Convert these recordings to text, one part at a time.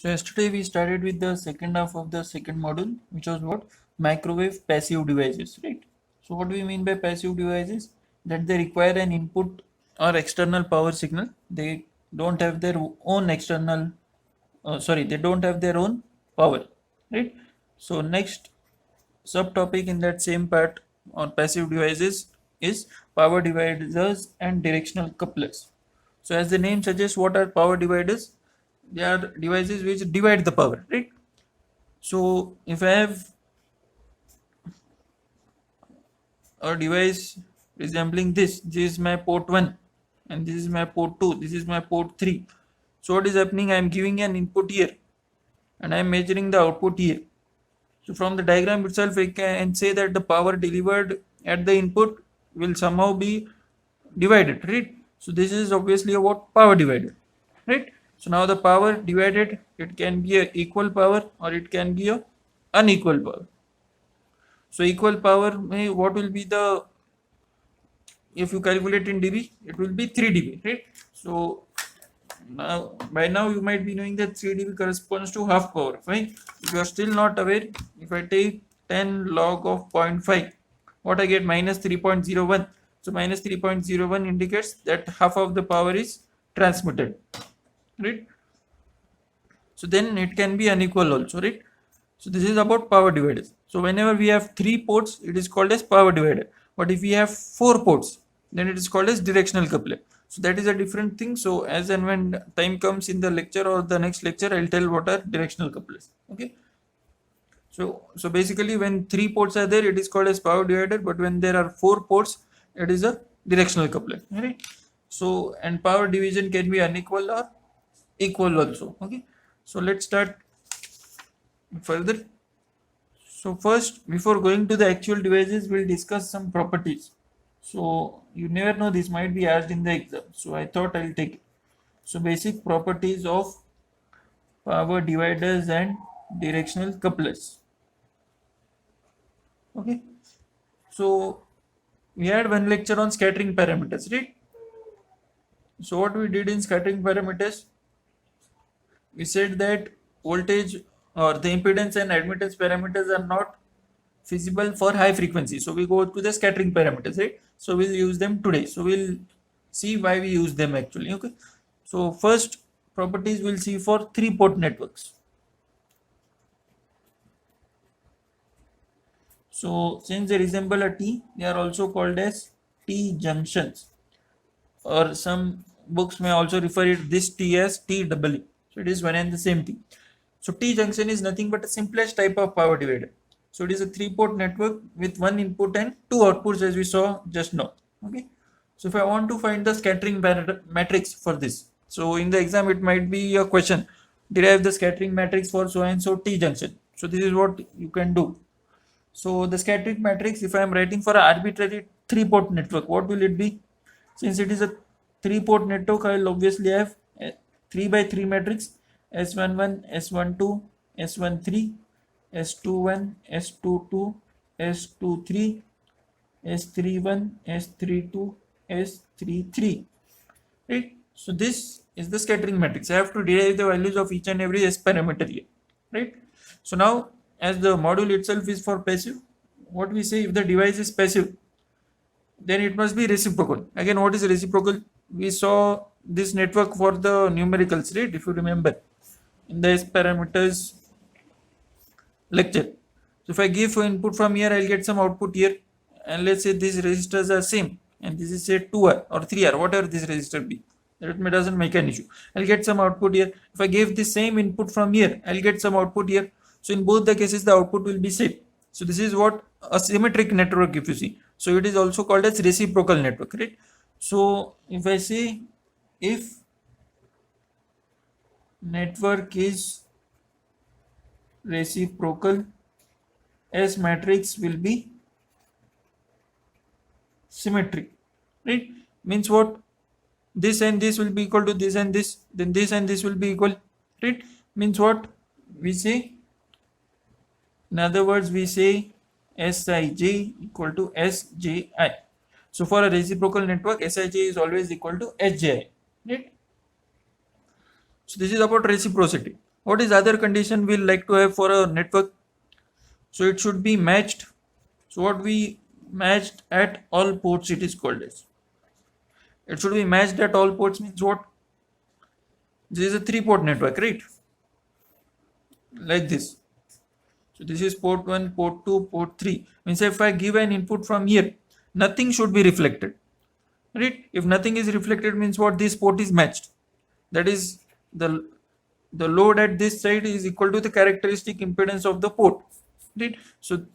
So yesterday we started with the second half of the second module, which was what? Microwave passive devices, right? So what do we mean by passive devices? That they require an input or external power signal. They don't have their own external, they don't have their own power, right? So next subtopic in that same part on passive devices is power dividers and directional couplers. So as the name suggests, what are power dividers? They are devices which divide the power, right? So if I have a device resembling this is my port 1 and this is my port 2, this is my port 3. So what is happening? I am giving an input here and I am measuring the output here. So from the diagram itself, I can say that the power delivered at the input will somehow be divided, right? So this is obviously about power divided, right? So now the power divided, it can be a equal power or it can be a unequal power. So equal power, what will be the, if you calculate in dB, it will be 3 dB, right? So now by now you might be knowing that 3 dB corresponds to half power, fine. If you are still not aware, if I take 10 log of 0.5, what I get? Minus 3.01. So minus 3.01 indicates that half of the power is transmitted, right? So then it can be unequal also, right? So this is about power dividers. So whenever we have 3 ports, it is called as power divider. But if we have 4 ports, then it is called as directional coupler. So that is a different thing. So as and when time comes in the lecture or the next lecture, I'll tell what are directional couplers. Okay. So basically when 3 ports are there, it is called as power divider. But when there are 4 ports, it is a directional coupler. Right. So and power division can be unequal or equal also. Okay. So let's start further. So first, before going to the actual devices, we'll discuss some properties. So you never know, this might be asked in the exam. So I thought I'll take it. So basic properties of power dividers and directional couplers. Okay. So we had one lecture on scattering parameters, right? So what we did in scattering parameters, we said that voltage or the impedance and admittance parameters are not feasible for high frequency. So we go to the scattering parameters, right? So we'll use them today. So we'll see why we use them actually. Okay. So first properties we'll see for 3 port networks. So since they resemble a T, they are also called as T junctions, or some books may also refer it this T as TEE. So it is one and the same thing. So T junction is nothing but a simplest type of power divider. So it is a 3-port network with 1 input and 2 outputs, as we saw just now. Okay. So if I want to find the scattering matrix for this, so in the exam it might be a question, derive the scattering matrix for so and so T junction. So this is what you can do. So the scattering matrix, if I am writing for an arbitrary 3-port network, what will it be? Since it is a 3-port network, I will obviously have a 3 by 3 matrix, S11, S12, S13, S21, S22, S23, S31, S32, S33. Right? So this is the scattering matrix. I have to derive the values of each and every S parameter here. Right? So now, as the module itself is for passive, what we say, if the device is passive, then it must be reciprocal. Again, what is reciprocal? We saw this network for the numericals, right? If you remember in the S parameters lecture. So if I give input from here, I'll get some output here, and let's say these resistors are same, and this is say 2R or 3R, whatever this resistor be. That doesn't make an issue. I'll get some output here. If I give the same input from here, I'll get some output here. So in both the cases, the output will be same. So this is what a symmetric network, if you see. So it is also called as reciprocal network, right? So if I say if network is reciprocal, S matrix will be symmetric, right? Means what? This and this will be equal to this and this, then this and this will be equal, right? Means what? We say, in other words, we say Sij equal to Sji. So for a reciprocal network, Sij is always equal to Sji, right? So this is about reciprocity. What is other condition we like to have for a network? So it should be matched. So what we matched at all ports, it is called as. It should be matched at all ports means what? This is a 3-port network, right? Like this. So this is port 1, port 2, port 3. Means if I give an input from here, nothing should be reflected. Right? If nothing is reflected means what? This port is matched. That is the load at this side is equal to the characteristic impedance of the port. Right? So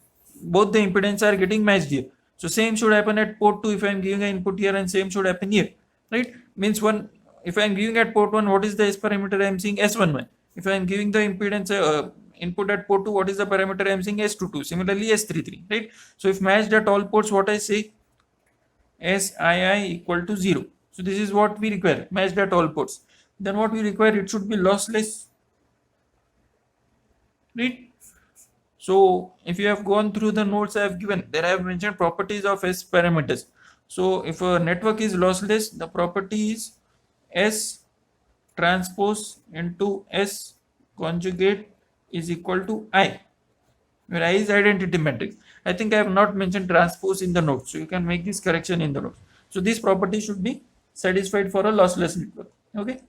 both the impedance are getting matched here. So same should happen at port 2 if I am giving an input here, and same should happen here. Right? Means one, if I am giving at port 1, what is the S parameter I am seeing? S11. If I am giving the impedance input at port 2, what is the parameter I am seeing? S22. Similarly S33. Right? So if matched at all ports, what I say? SII equal to 0. So this is what we require, matched at all ports. Then what we require, it should be lossless. Right? So if you have gone through the notes I have given, there I have mentioned properties of S parameters. So if a network is lossless, the property is S transpose into S conjugate is equal to I, where I is identity matrix. I think I have not mentioned transpose in the notes, so you can make this correction in the notes. So this property should be satisfied for a lossless network. Okay.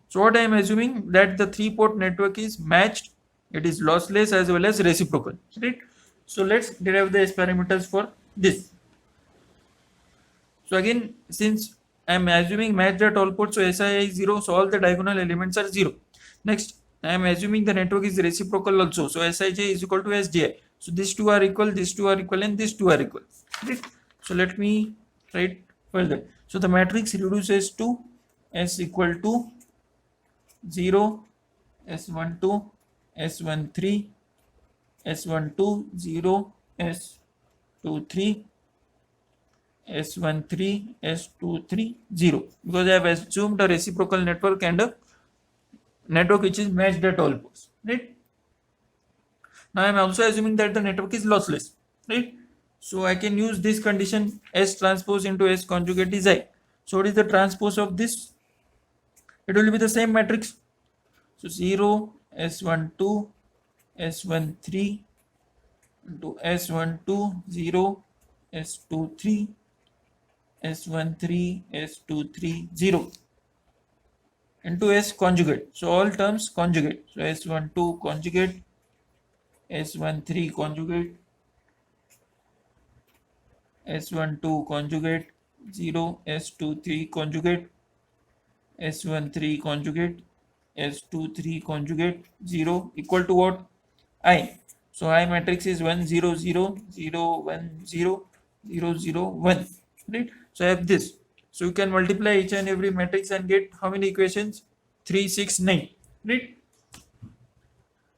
So what I am assuming that the 3-port network is matched, it is lossless as well as reciprocal. Right. So let's derive the S parameters for this. So again, since I am assuming matched at all ports, so SI is 0, so all the diagonal elements are 0. Next, I am assuming the network is reciprocal also, so Sij is equal to Sji. So these two are equal, these two are equal, and these two are equal. Right? So let me write further. So the matrix reduces to S equal to 0, S12, S13, S12, 0, S23, S13, S23, 0, because I have assumed a reciprocal network and a network which is matched at all ports. Right? Now I am also assuming that the network is lossless. Right? So I can use this condition, S transpose into S conjugate is I. So what is the transpose of this? It will be the same matrix. So 0, S12, S13 into S12, 0, S23, S13, S23, 0 into S conjugate. So all terms conjugate. So S12 conjugate, S13 conjugate, S12 conjugate, 0, S23 conjugate, S13 conjugate, S23 conjugate, 0 equal to what? I. So I matrix is 1 0 0 0 1 0 0 0 1. Right? So I have this. So you can multiply each and every matrix and get how many equations? 3, 6, 9. Right?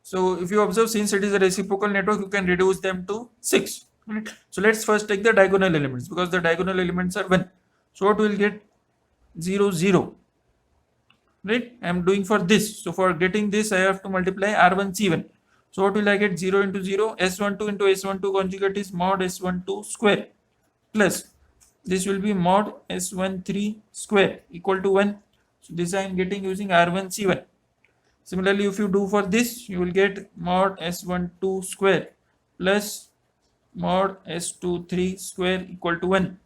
So if you observe, since it is a reciprocal network, you can reduce them to 6. Right? So let's first take the diagonal elements, because the diagonal elements are 1. So what will get? 0 0. Right? I am doing for this. So for getting this, I have to multiply R1 C1. So what will I get? 0 into 0, S12 into S12 conjugate is mod S12 square, plus this will be mod S13 square equal to 1. So this I am getting using R1 C1. Similarly, if you do for this, you will get mod S12 square plus mod S23 square equal to 1.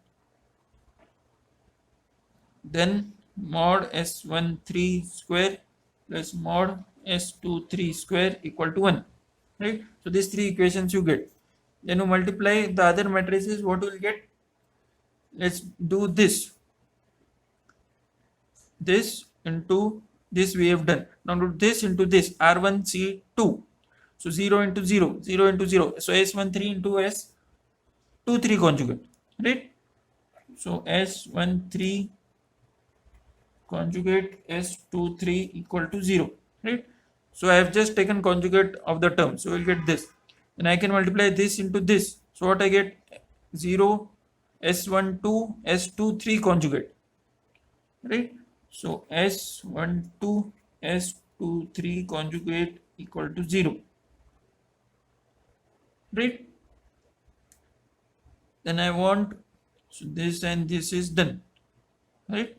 Then mod S13 square plus mod S23 square equal to 1. Right? So these three equations you get. Then you multiply the other matrices, what you will get? Let's do this. This into this we have done. Now do this into this, R1 C2. So 0 into 0, 0 into 0. So S13 into S23 conjugate. Right? So S13 conjugate S23 equal to 0. Right? So I have just taken conjugate of the term. So we'll get this. Then I can multiply this into this. So what I get? 0 S12 S23 conjugate. Right? So S12 S23 conjugate equal to 0. Right? Then I want, so this and this is done. Right?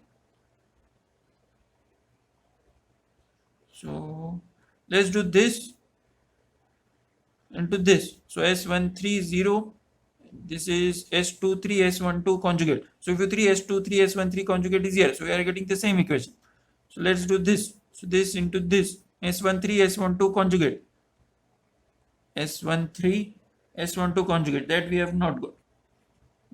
So let's do this into this. So S13 is 0. This is S23 S12 conjugate. So if you 3 S23 S13 conjugate is here, so we are getting the same equation. So let's do this. So this into this S13 S12 conjugate, S13 S12 conjugate, that we have not got.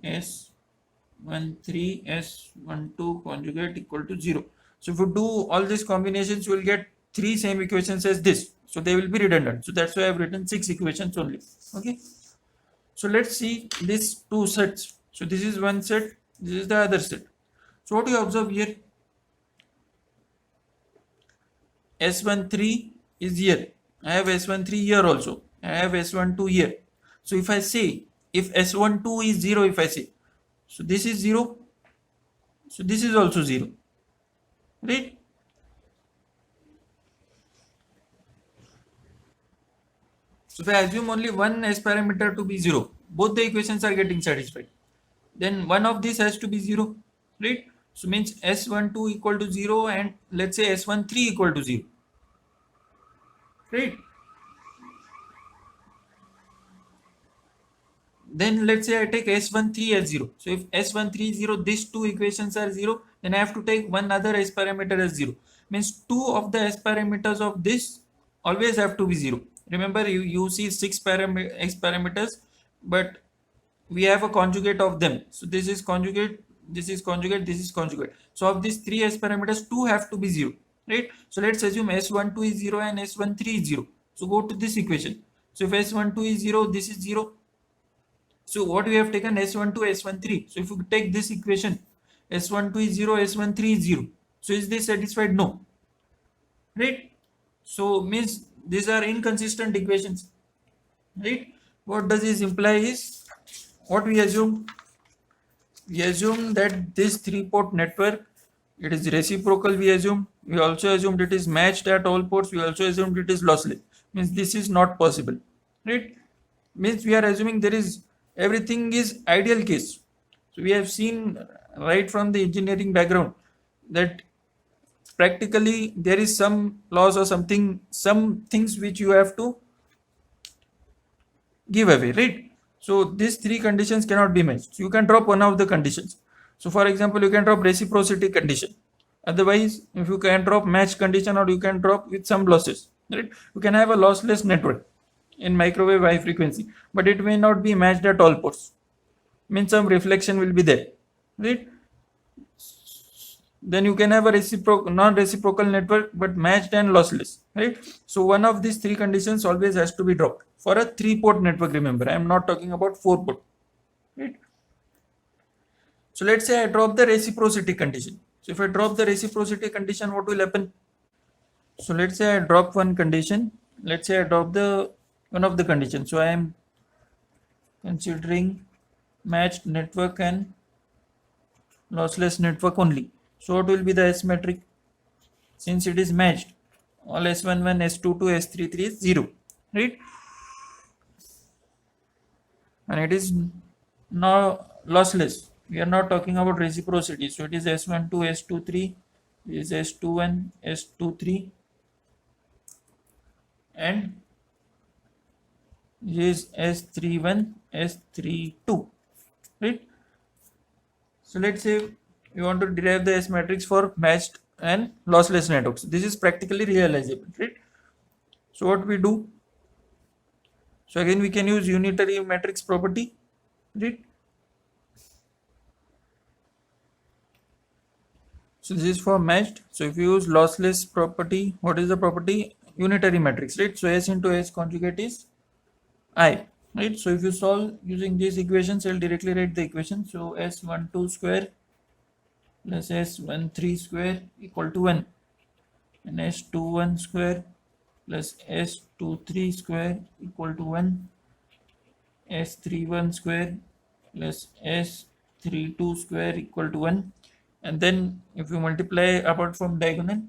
S13 S12 conjugate equal to 0. So if you do all these combinations, you will get 3 same equations as this. So they will be redundant. So that's why I have written 6 equations only. Okay. So let's see these two sets. So this is one set, this is the other set. So what you observe here, S13 is here. I have S13 here also. I have S12 here. So if I say, if S12 is 0, if I say, so this is 0. So this is also 0. Right? So if I assume only one S parameter to be 0, both the equations are getting satisfied. Then one of these has to be 0. Right? So means S12 equal to 0 and let's say S13 equal to 0. Right? Then let's say I take S13 as 0. So if S13 is 0, these two equations are 0, then I have to take one other S parameter as 0. Means two of the S parameters of this always have to be 0. Remember, you see 6 X parameters, but we have a conjugate of them. So this is conjugate, this is conjugate, this is conjugate. So of these 3 S parameters, 2 have to be 0. Right? So let's assume S12 is 0 and S13 is 0. So go to this equation. So if S12 is 0, this is 0. So what we have taken S12, S13. So if you take this equation, S12 is 0, S13 is 0. So is this satisfied? No. Right? So means these are inconsistent equations. Right? What does this imply is, what we assume? We assume that this 3-port network, it is reciprocal, we assume. We also assumed it is matched at all ports. We also assumed it is lossless. Means this is not possible. Right? Means we are assuming there is, everything is ideal case. So we have seen right from the engineering background that practically there is some loss or something, some things which you have to give away, right? So these 3 conditions cannot be matched. So you can drop one of the conditions. So for example, you can drop reciprocity condition. Otherwise, if you can drop match condition, or you can drop with some losses, right? You can have a lossless network in microwave high frequency, but it may not be matched at all ports. Means some reflection will be there, right? Then you can have a non-reciprocal network but matched and lossless, right? So one of these 3 conditions always has to be dropped for a 3-port network. Remember, I am not talking about 4-port, right? So let's say I drop the reciprocity condition. So if I drop the reciprocity condition, what will happen? So let's say I drop one condition. Let's say I drop the one of the conditions. So I am considering matched network and lossless network only. So what will be the S metric? Since it is matched, all S11, S22, S33 is 0, right? And it is now lossless. We are not talking about reciprocity. So it is S12, S23, is S21, S23, and is S31, S32, right? So let's say we want to derive the S matrix for matched and lossless networks. This is practically realizable, right? So what we do? So again, we can use unitary matrix property, right? So this is for matched. So if you use lossless property, what is the property? Unitary matrix, right? So S into S conjugate is I, right? So if you solve using these equations, I'll directly write the equation. So S12 square plus S13 square equal to 1, and S21 square plus S23 square equal to 1, S31 square plus S32 square equal to 1, and then if you multiply apart from diagonal,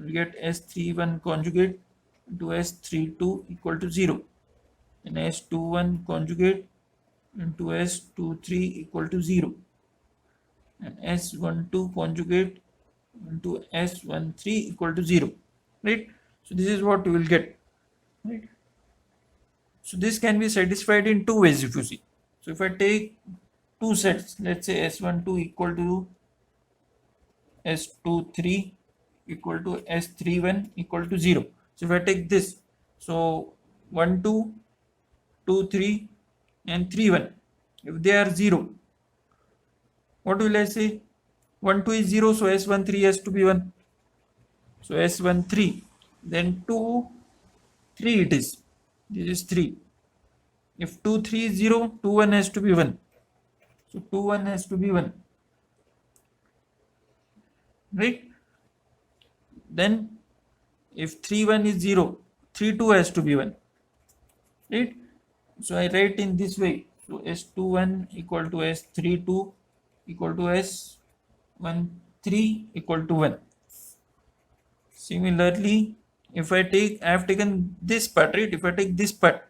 you get S31 conjugate into S32 equal to 0, and S21 conjugate into S23 equal to 0, and S12 conjugate into S13 equal to 0, right? So this is what you will get, right? So this can be satisfied in two ways if you see. So if I take two sets, let's say S12 equal to S23 equal to S31 equal to 0. So if I take this, so 1, 2, 2, 3 and 3, 1, if they are 0, what will I say? 1, 2 is 0, so S13 has to be 1. So S13, then 2, 3 it is. This is 3. If 2, 3 is 0, 2, 1 has to be 1. So 2, 1 has to be 1. Right? Then if 3, 1 is 0, 3, 2 has to be 1. Right? So I write in this way. So S21 equal to S32 equal to S13 equal to 1. Similarly, if I have taken this part, right? If I take this part,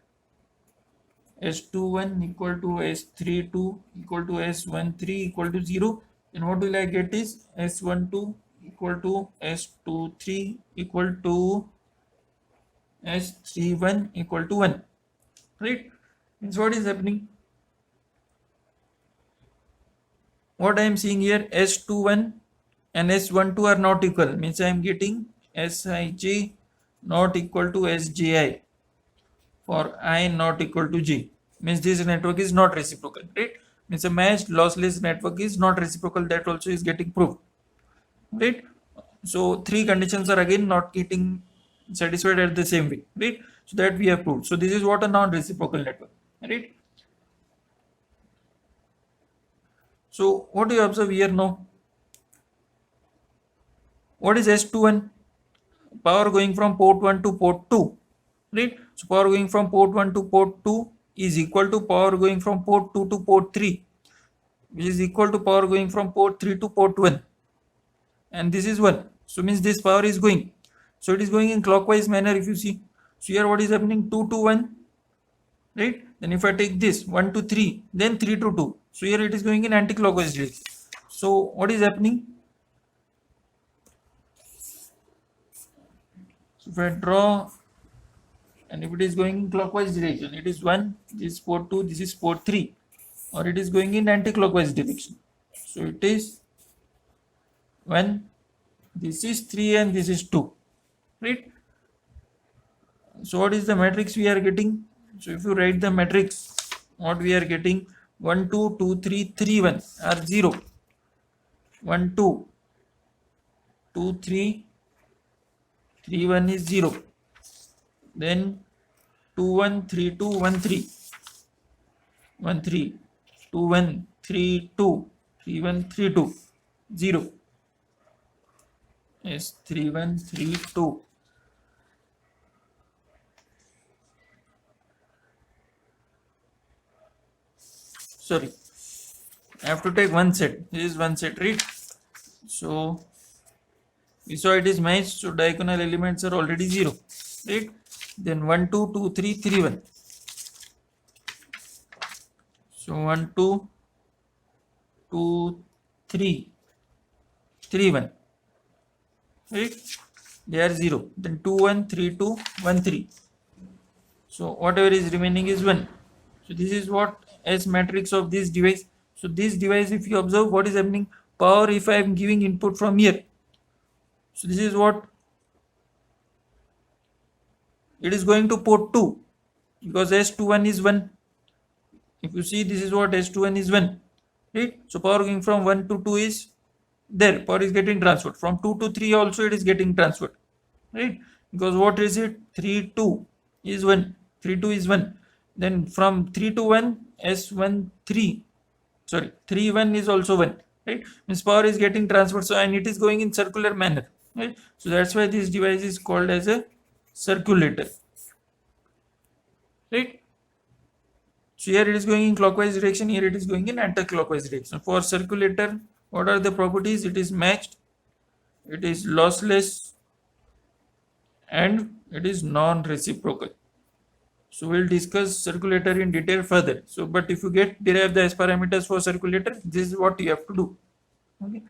S21 equal to S32 equal to S13 equal to 0, then what will I get is S12 equal to S23 equal to S31 equal to 1. Right? Means what is happening? What I am seeing here, S21 and S12 are not equal. Means I am getting Sij not equal to Sji for I not equal to j. Means this network is not reciprocal, right? Means a matched lossless network is not reciprocal. That also is getting proved, right? So three conditions are again not getting satisfied at the same way, right? So that we have proved. So this is what a non-reciprocal network, right? So what do you observe here now? What is S21? Power going from port 1 to port 2, right? So power going from port 1 to port 2 is equal to power going from port 2 to port 3, which is equal to power going from port 3 to port 1, and this is 1. So means this power is going. So it is going in clockwise manner if you see. So here what is happening? 2 to 1, right? Then if I take this 1 to 3, then 3 to 2. So here it is going in anti-clockwise direction. So what is happening? So if I draw, and if it is going in clockwise direction, it is 1, this is port 2, this is port 3, or it is going in anti-clockwise direction. So it is 1, this is 3 and this is 2, right? So what is the matrix we are getting? So if you write the matrix, what we are getting, 1, 2, 2, 3, 3, 1 are 0, 1, 2, 2, 3, 3, 1 is 0, then 2, 1, 3, 2, 1, 3, 1, 3, 2, 1, 3, 2, 3, 1, 3, 2, 0, yes, 3, 1, 3, 2. Sorry, I have to take one set. This is one set, right? So we saw it is matched, so diagonal elements are already 0, right? Then 1, 2, 2, 3, 3, 1. So 1, 2, 2, 3, 3, 1, right? They are 0. Then 2, 1, 3, 2, 1, 3. So whatever is remaining is 1. So this is what S matrix of this device. So this device, if you observe what is happening, power if I am giving input from here. So this is what it is going to port 2, because S21 is 1. If you see, this is what S21 is 1, right? So power going from 1 to 2 is there, power is getting transferred. From 2 to 3 also it is getting transferred, right? Because what is it? 3, 2 is 1, 3, 2 is 1. Then from 3 to 1, S1, 3, sorry, 3, 1 is also 1, right? Means power is getting transferred, so and it is going in circular manner, right? So that's why this device is called as a circulator, right? So here it is going in clockwise direction, here it is going in anti-clockwise direction. For circulator, what are the properties? It is matched, it is lossless, and it is non-reciprocal. So we'll discuss circulator in detail further. So, but if you derive the S parameters for circulator, this is what you have to do. Okay.